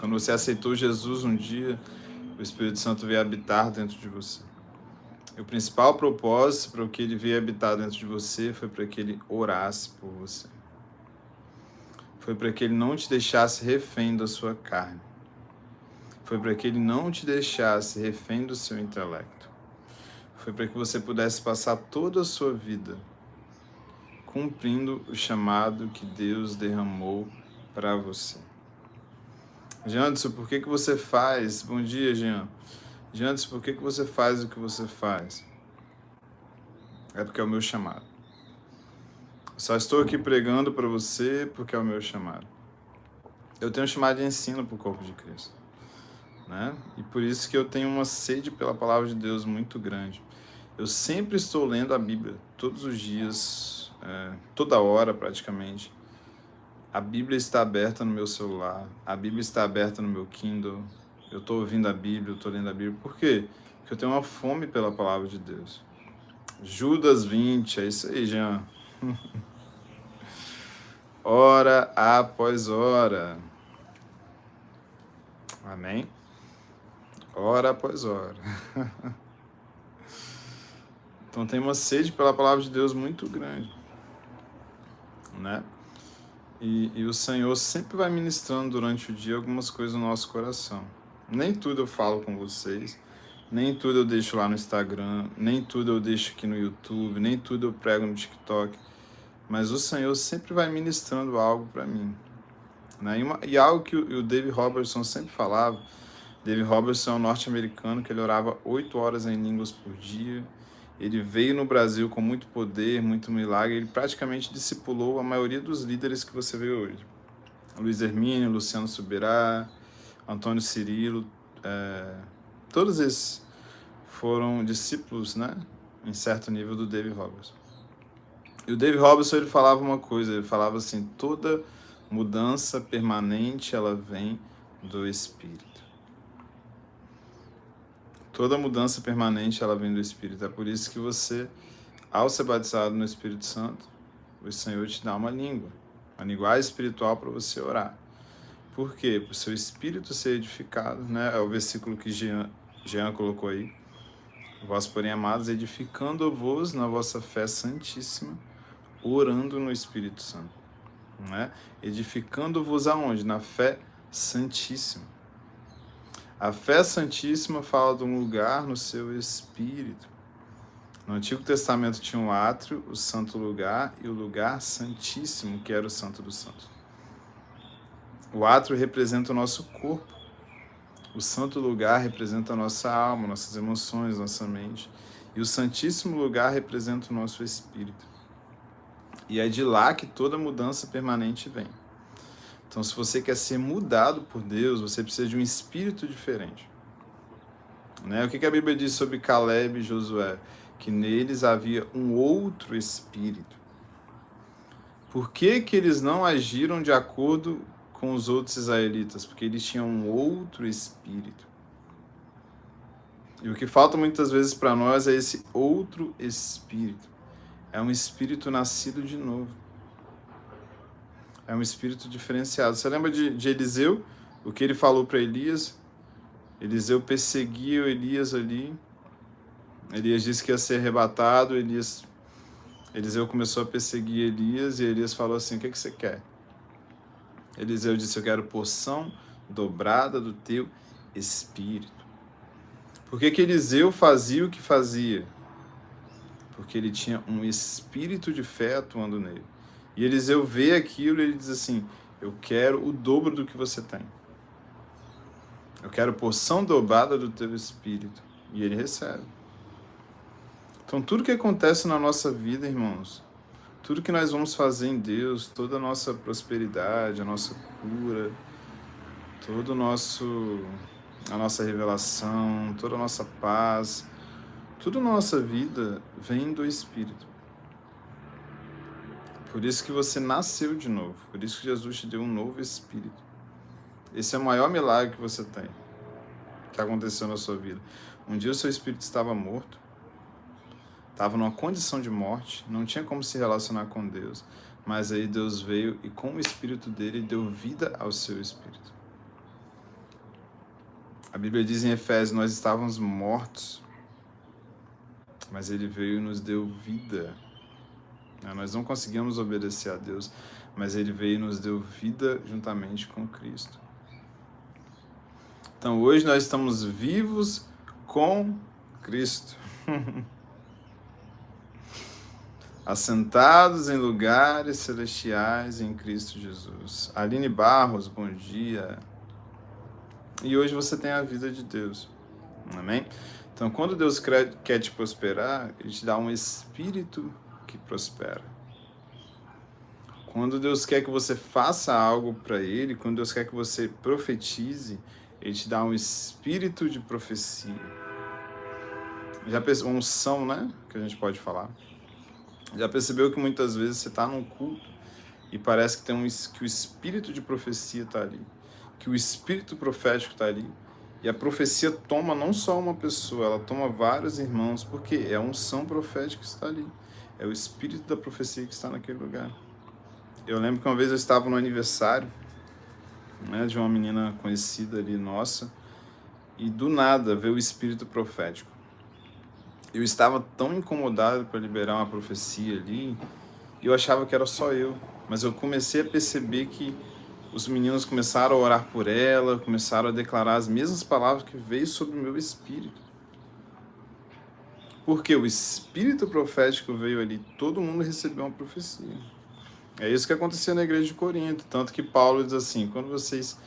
Quando você aceitou Jesus um dia, o Espírito Santo veio habitar dentro de você. E o principal propósito para o que ele veio habitar dentro de você foi para que ele orasse por você. Foi para que ele não te deixasse refém da sua carne. Foi para que ele não te deixasse refém do seu intelecto. Foi para que você pudesse passar toda a sua vida cumprindo o chamado que Deus derramou para você. Janderson, por que você faz? Bom dia, Jean. Janderson, por que você faz o que você faz? É porque é o meu chamado. Eu só estou aqui pregando para você porque é o meu chamado. Eu tenho um chamado de ensino para o corpo de Cristo, né? E por isso que eu tenho uma sede pela palavra de Deus muito grande. Eu sempre estou lendo a Bíblia, todos os dias, toda hora praticamente. A Bíblia está aberta no meu celular, a Bíblia está aberta no meu Kindle. Eu estou ouvindo a Bíblia, eu estou lendo a Bíblia. Por quê? Porque eu tenho uma fome pela palavra de Deus. Judas 20, é isso aí, Jean. Hora após hora. Amém? Hora após hora. Então tem uma sede pela palavra de Deus muito grande, né? E o Senhor sempre vai ministrando durante o dia algumas coisas no nosso coração. Nem tudo eu falo com vocês, nem tudo eu deixo lá no Instagram, nem tudo eu deixo aqui no YouTube, nem tudo eu prego no TikTok, mas o Senhor sempre vai ministrando algo para mim, né? E algo que o David Robertson sempre falava. David Robertson é um norte-americano que ele orava 8 horas em línguas por dia. Ele veio no Brasil com muito poder, muito milagre. Ele praticamente discipulou a maioria dos líderes que você vê hoje. Luiz Hermínio, Luciano Subirá, Antônio Cirilo, todos esses foram discípulos, né, em certo nível do David Robertson. E o David Robertson, ele falava uma coisa, ele falava assim: toda mudança permanente, ela vem do Espírito. Toda mudança permanente, ela vem do Espírito. É por isso que você, ao ser batizado no Espírito Santo, o Senhor te dá uma língua, uma linguagem espiritual para você orar. Por quê? Para o seu espírito ser edificado, né? É o versículo que Jean colocou aí. Vós, porém, amados, edificando-vos na vossa fé santíssima, orando no Espírito Santo, né? Edificando-vos aonde? Na fé santíssima. A fé santíssima fala de um lugar no seu espírito. No Antigo Testamento tinha um átrio, o santo lugar, e o lugar santíssimo, que era o santo dos santos. O átrio representa o nosso corpo. O santo lugar representa a nossa alma, nossas emoções, nossa mente. E o santíssimo lugar representa o nosso espírito. E é de lá que toda mudança permanente vem. Então, se você quer ser mudado por Deus, você precisa de um espírito diferente. Né? O que a Bíblia diz sobre Caleb e Josué? Que neles havia um outro espírito. Por que eles não agiram de acordo com os outros israelitas? Porque eles tinham um outro espírito. E o que falta muitas vezes para nós é esse outro espírito. É um espírito nascido de novo. É um espírito diferenciado. Você lembra de Eliseu? O que ele falou para Elias? Eliseu perseguiu Elias ali. Elias disse que ia ser arrebatado. Eliseu começou a perseguir Elias e Elias falou assim: o que você quer? Eliseu disse: eu quero porção dobrada do teu espírito. Por que Eliseu fazia o que fazia? Porque ele tinha um espírito de fé atuando nele. E Eliseu vê aquilo e ele diz assim: eu quero o dobro do que você tem. Eu quero porção dobrada do teu espírito. E ele recebe. Então, tudo que acontece na nossa vida, irmãos, tudo que nós vamos fazer em Deus, toda a nossa prosperidade, a nossa cura, todo a nossa revelação, toda a nossa paz, tudo na nossa vida vem do Espírito. Por isso que você nasceu de novo. Por isso que Jesus te deu um novo Espírito. Esse é o maior milagre que você tem, que aconteceu na sua vida. Um dia o seu Espírito estava morto, estava numa condição de morte, não tinha como se relacionar com Deus, mas aí Deus veio e com o Espírito dele deu vida ao seu Espírito. A Bíblia diz em Efésios, nós estávamos mortos, mas ele veio e nos deu vida. Nós não conseguimos obedecer a Deus, mas ele veio e nos deu vida juntamente com Cristo. Então hoje nós estamos vivos com Cristo. Assentados em lugares celestiais em Cristo Jesus. Aline Barros, bom dia. E hoje você tem a vida de Deus. Amém? Então, quando Deus quer te prosperar, Ele te dá um espírito que prospera. Quando Deus quer que você faça algo para Ele, quando Deus quer que você profetize, Ele te dá um espírito de profecia. Já pensou, uma unção, né? Que a gente pode falar. Já percebeu que muitas vezes você está num culto e parece que que o espírito de profecia está ali, que o espírito profético está ali, e a profecia toma não só uma pessoa, ela toma vários irmãos, porque é a unção profética que está ali, é o espírito da profecia que está naquele lugar. Eu lembro que uma vez eu estava no aniversário, né, de uma menina conhecida ali, nossa, e do nada veio o espírito profético. Eu estava tão incomodado para liberar uma profecia ali, e eu achava que era só eu. Mas eu comecei a perceber que os meninos começaram a orar por ela, começaram a declarar as mesmas palavras que veio sobre o meu espírito. Porque o espírito profético veio ali, todo mundo recebeu uma profecia. É isso que aconteceu na igreja de Corinto. Tanto que Paulo diz assim, quando vocês...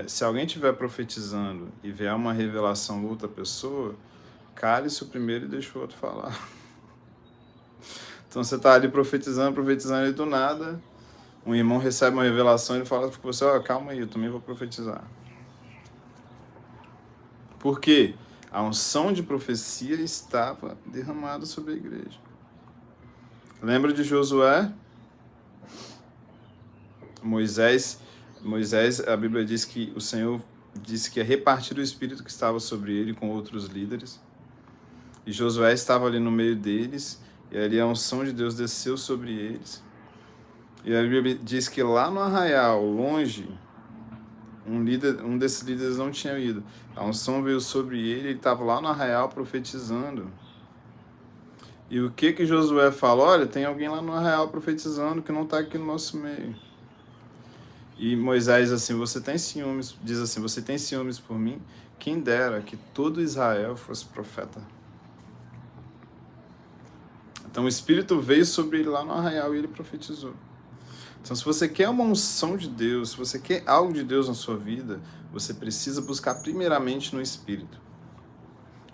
se alguém estiver profetizando e vier uma revelação de outra pessoa, cale-se o primeiro e deixa o outro falar. Então você está ali profetizando e do nada, um irmão recebe uma revelação e ele fala com você, calma aí, eu também vou profetizar. Por quê? A unção de profecia estava derramada sobre a igreja. Lembra de Josué? Moisés, a Bíblia diz que o Senhor disse que ia repartir o espírito que estava sobre ele com outros líderes. E Josué estava ali no meio deles, e ali a unção de Deus desceu sobre eles. E a Bíblia diz que lá no arraial, longe, um desses líderes não tinha ido. A unção veio sobre ele estava lá no arraial profetizando. E o que Josué fala? Olha, tem alguém lá no arraial profetizando que não está aqui no nosso meio. E Moisés assim, diz assim, você tem ciúmes por mim? Quem dera que todo Israel fosse profeta. Então o Espírito veio sobre ele lá no arraial e ele profetizou. Então se você quer uma unção de Deus, se você quer algo de Deus na sua vida, você precisa buscar primeiramente no Espírito.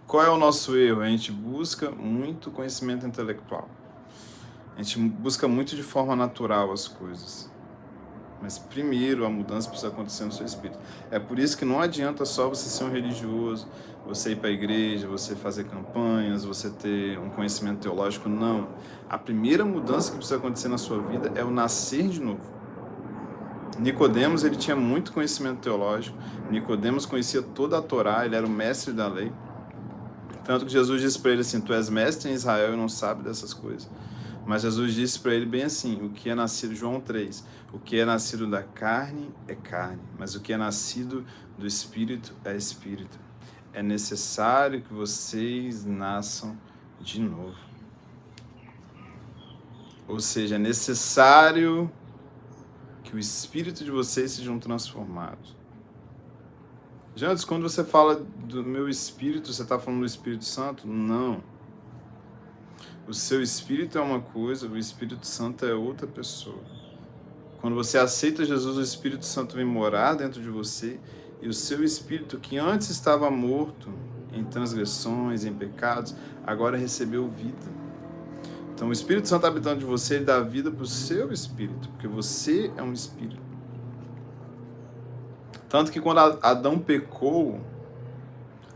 Qual é o nosso erro? A gente busca muito conhecimento intelectual. A gente busca muito de forma natural as coisas. Mas primeiro a mudança precisa acontecer no seu espírito. É por isso que não adianta só você ser um religioso, você ir para a igreja, você fazer campanhas, você ter um conhecimento teológico. Não. A primeira mudança que precisa acontecer na sua vida é o nascer de novo. Nicodemos, ele tinha muito conhecimento teológico. Nicodemos conhecia toda a Torá, ele era o mestre da lei. Tanto que Jesus disse para ele assim, tu és mestre em Israel e não sabe dessas coisas. Mas Jesus disse para ele bem assim, o que é nascido, João 3, o que é nascido da carne é carne, mas o que é nascido do Espírito é Espírito. É necessário que vocês nasçam de novo. Ou seja, é necessário que o Espírito de vocês sejam transformados. Jantes, quando você fala do meu Espírito, você está falando do Espírito Santo? Não. O seu Espírito é uma coisa, o Espírito Santo é outra pessoa. Quando você aceita Jesus, o Espírito Santo vem morar dentro de você e o seu Espírito, que antes estava morto em transgressões, em pecados, agora recebeu vida. Então o Espírito Santo habitando de você, ele dá vida para o seu Espírito, porque você é um Espírito. Tanto que quando Adão pecou,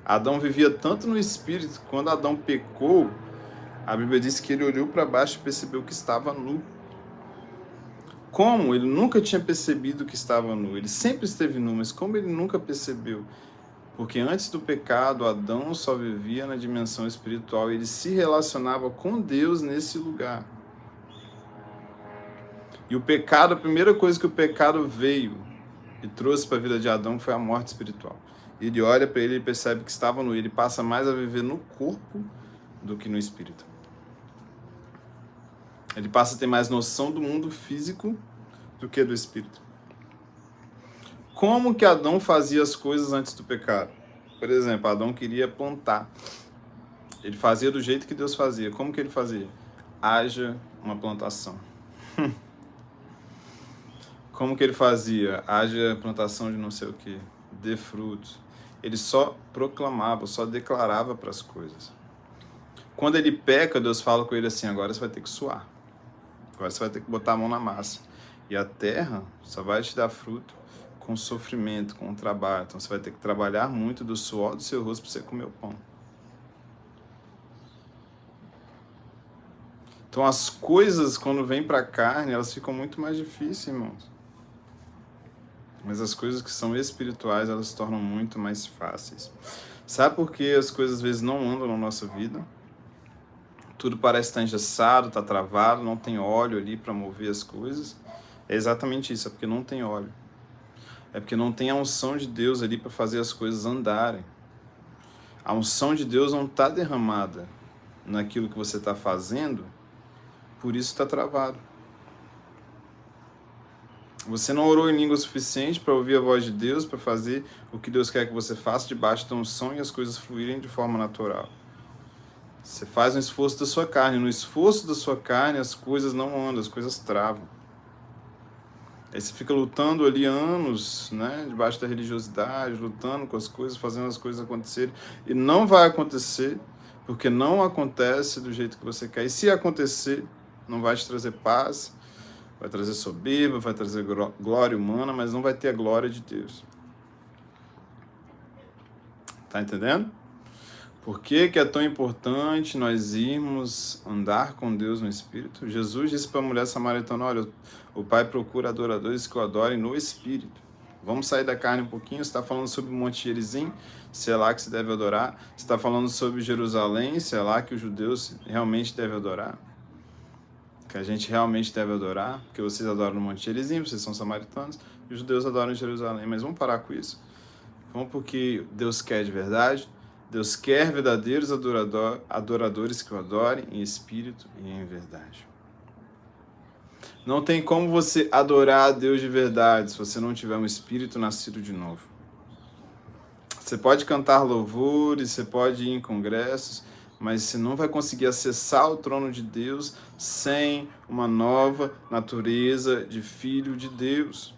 Adão vivia tanto no Espírito, quando Adão pecou, a Bíblia diz que ele olhou para baixo e percebeu que estava nu. Como? Ele nunca tinha percebido que estava nu. Ele sempre esteve nu, mas como ele nunca percebeu? Porque antes do pecado, Adão só vivia na dimensão espiritual. Ele se relacionava com Deus nesse lugar. E o pecado, a primeira coisa que o pecado veio e trouxe para a vida de Adão foi a morte espiritual. Ele olha para ele e percebe que estava nu. Ele passa mais a viver no corpo do que no espírito. Ele passa a ter mais noção do mundo físico do que do espírito. Como que Adão fazia as coisas antes do pecado? Por exemplo, Adão queria plantar. Ele fazia do jeito que Deus fazia. Como que ele fazia? Haja uma plantação. Como que ele fazia? Haja plantação de não sei o que, dê frutos. Ele só proclamava, só declarava para as coisas. Quando ele peca, Deus fala com ele assim, agora você vai ter que suar. Agora você vai ter que botar a mão na massa. E a terra só vai te dar fruto com sofrimento, com trabalho. Então você vai ter que trabalhar muito do suor do seu rosto para você comer o pão. Então as coisas, quando vêm para a carne, elas ficam muito mais difíceis, irmãos. Mas as coisas que são espirituais, elas se tornam muito mais fáceis. Sabe por que as coisas às vezes não andam na nossa vida? Tudo parece estar engessado, está travado, não tem óleo ali para mover as coisas. É exatamente isso, é porque não tem óleo. É porque não tem a unção de Deus ali para fazer as coisas andarem. A unção de Deus não está derramada naquilo que você está fazendo, por isso está travado. Você não orou em língua suficiente para ouvir a voz de Deus, para fazer o que Deus quer que você faça debaixo da unção e as coisas fluírem de forma natural. Você faz um esforço da sua carne. No esforço da sua carne, as coisas não andam, as coisas travam. Aí você fica lutando ali anos, né, debaixo da religiosidade, lutando com as coisas, fazendo as coisas acontecerem. E não vai acontecer, porque não acontece do jeito que você quer. E se acontecer, não vai te trazer paz, vai trazer soberba, vai trazer glória humana, mas não vai ter a glória de Deus. Tá entendendo? Por que que é tão importante nós irmos andar com Deus no Espírito? Jesus disse para a mulher samaritana, olha, o Pai procura adoradores que o adorem no Espírito. Vamos sair da carne um pouquinho, você está falando sobre o Monte Gerizim, se é lá que se deve adorar. Você está falando sobre Jerusalém, se é lá que os judeus realmente devem adorar. Que a gente realmente deve adorar, porque vocês adoram no Monte Gerizim, vocês são samaritanos, e os judeus adoram em Jerusalém. Mas vamos parar com isso. Vamos porque Deus quer de verdade. Deus quer verdadeiros adoradores que o adorem em espírito e em verdade. Não tem como você adorar a Deus de verdade se você não tiver um espírito nascido de novo. Você pode cantar louvores, você pode ir em congressos, mas você não vai conseguir acessar o trono de Deus sem uma nova natureza de filho de Deus.